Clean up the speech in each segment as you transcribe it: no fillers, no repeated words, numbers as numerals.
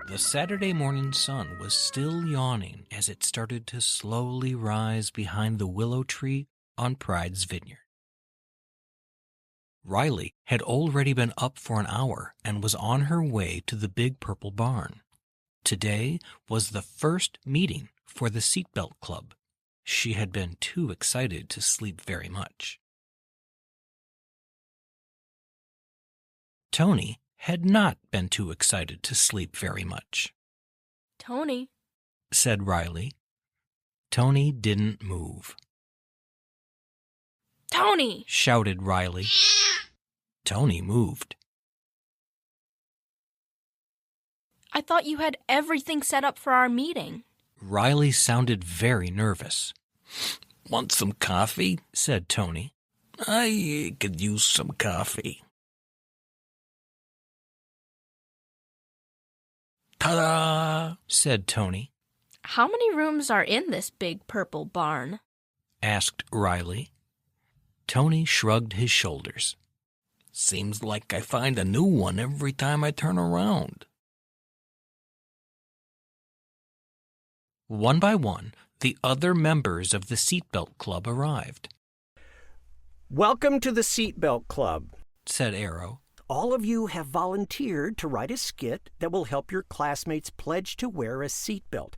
The Saturday morning sun was still yawning as it started to slowly rise behind the willow tree on Pride's vineyard. Riley had already been up for an hour and was on her way to the big purple barn. Today was the first meeting for the Seatbelt Club. She had been too excited to sleep very much. Tony had not been too excited to sleep very much. Tony, said Riley. Tony didn't move. Tony! Shouted Riley. Tony moved. I thought you had everything set up for our meeting. Riley sounded very nervous. Want some coffee? Said Tony. I could use some coffee. Ta-da! Said Tony. How many rooms are in this big purple barn? Asked Riley. Tony shrugged his shoulders. Seems like I find a new one every time I turn around. One by one, the other members of the Seatbelt Club arrived. Welcome to the Seatbelt Club, said Arrow. All of you have volunteered to write a skit that will help your classmates pledge to wear a seatbelt.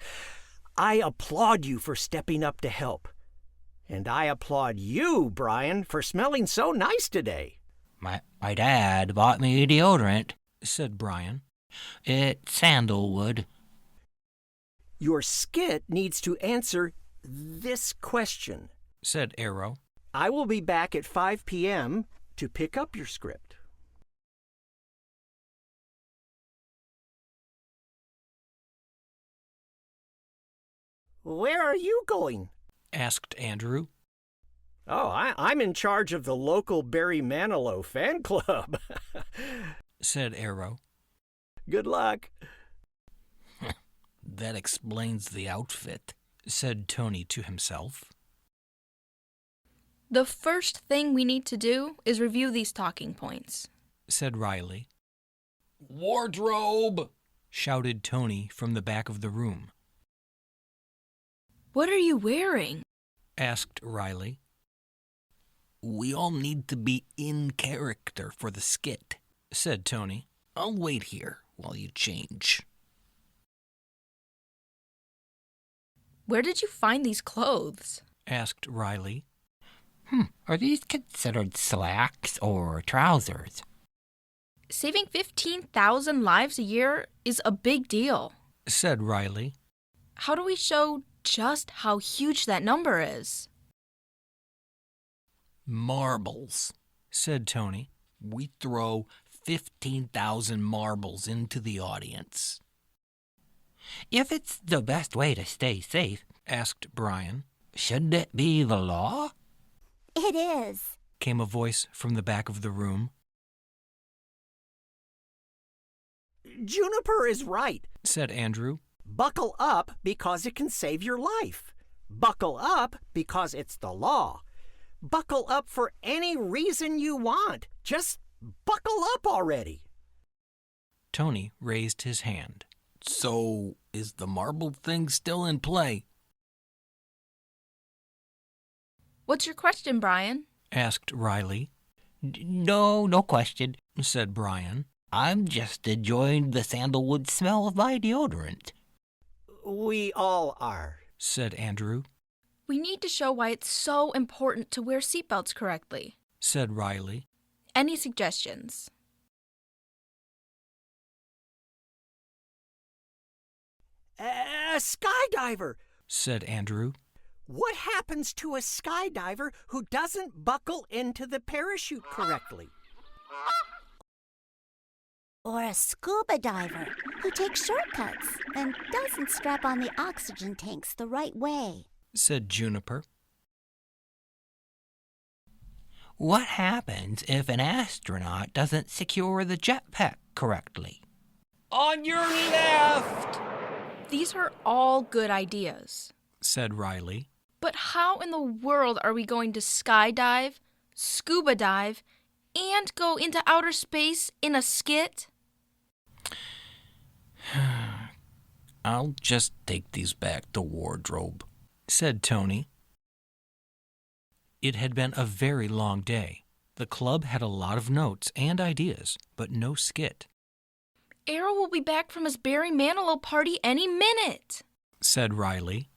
I applaud you for stepping up to help. And I applaud you, Brian, for smelling so nice today. My dad bought me deodorant, said Brian. It's sandalwood. Your skit needs to answer this question, said Arrow. I will be back at 5 p.m. to pick up your script. Where are you going? Asked Andrew. Oh, I'm in charge of the local Barry Manilow fan club, said Arrow. Good luck. That explains the outfit, said Tony to himself. The first thing we need to do is review these talking points, said Riley. Wardrobe! Shouted Tony from the back of the room. What are you wearing? Asked Riley. We all need to be in character for the skit, said Tony. I'll wait here while you change. Where did you find these clothes? Asked Riley. Are these considered slacks or trousers? Saving 15,000 lives a year is a big deal, said Riley. How do we show just how huge that number is? Marbles, said Tony. We throw 15,000 marbles into the audience. If it's the best way to stay safe, asked Brian, shouldn't it be the law? It is, came a voice from the back of the room. Juniper is right, said Andrew. Buckle up because it can save your life. Buckle up because it's the law. Buckle up for any reason you want. Just buckle up already. Tony raised his hand. So, is the marble thing still in play? What's your question, Brian? Asked Riley. No question, said Brian. I'm just enjoying the sandalwood smell of my deodorant. We all are, said Andrew. We need to show why it's so important to wear seatbelts correctly, said Riley. Any suggestions? A skydiver, said Andrew. What happens to a skydiver who doesn't buckle into the parachute correctly? or a scuba diver who takes shortcuts and doesn't strap on the oxygen tanks the right way, said Juniper. What happens if an astronaut doesn't secure the jetpack correctly? On your left, These are all good ideas. said Riley. But how in the world are we going to skydive, scuba dive, and go into outer space in a skit? I'll just take these back to wardrobe, said Tony. It had been a very long day. The club had a lot of notes and ideas, but no skit, Arrow will be back from his Barry Manilow party any minute, said Riley.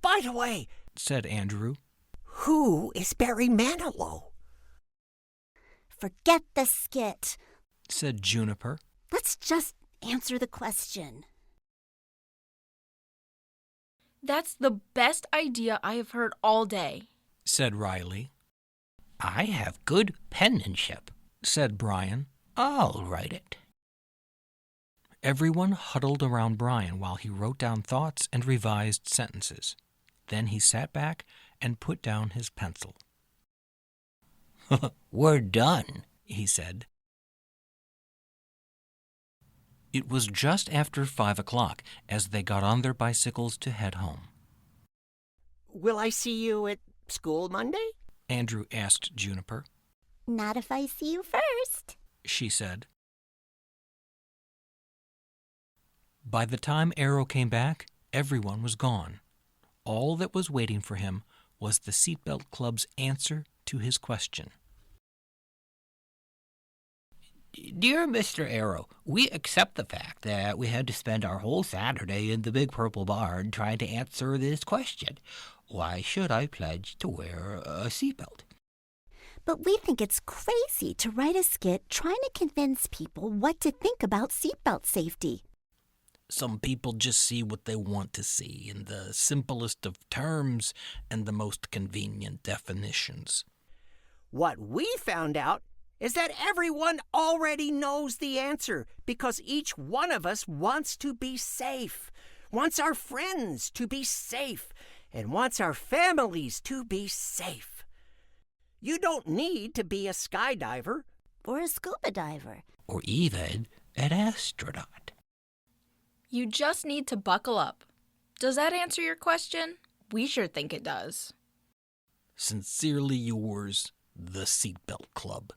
By the way, Said Andrew. who is Barry Manilow? Forget the skit. Said Juniper. Let's just answer the question. That's the best idea I have heard all day. Said Riley. I have good penmanship. Said Brian. I'll write it. Everyone huddled around Brian while he wrote down thoughts and revised sentences. Then he sat back and put down his pencil. We're done, he said. It was just after 5 o'clock as they got on their bicycles to head home. Will I see you at school Monday? Andrew asked Juniper. Not if I see you first. She said. By the time Arrow came back, everyone was gone. All that was waiting for him was the Seatbelt Club's answer to his question. Dear Mr. Arrow, we accept the fact that we had to spend our whole Saturday in the Big Purple Barn trying to answer this question. Why should I pledge to wear a seatbelt? But we think it's crazy to write a skit trying to convince people what to think about seatbelt safety. Some people just see what they want to see in the simplest of terms and the most convenient definitions. What we found out is that everyone already knows the answer because each one of us wants to be safe, wants our friends to be safe, and wants our families to be safe. You don't need to be a skydiver Or a scuba diver. Or even an astronaut. You just need to buckle up. Does that answer your question? We sure think it does. Sincerely yours, the Seatbelt Club.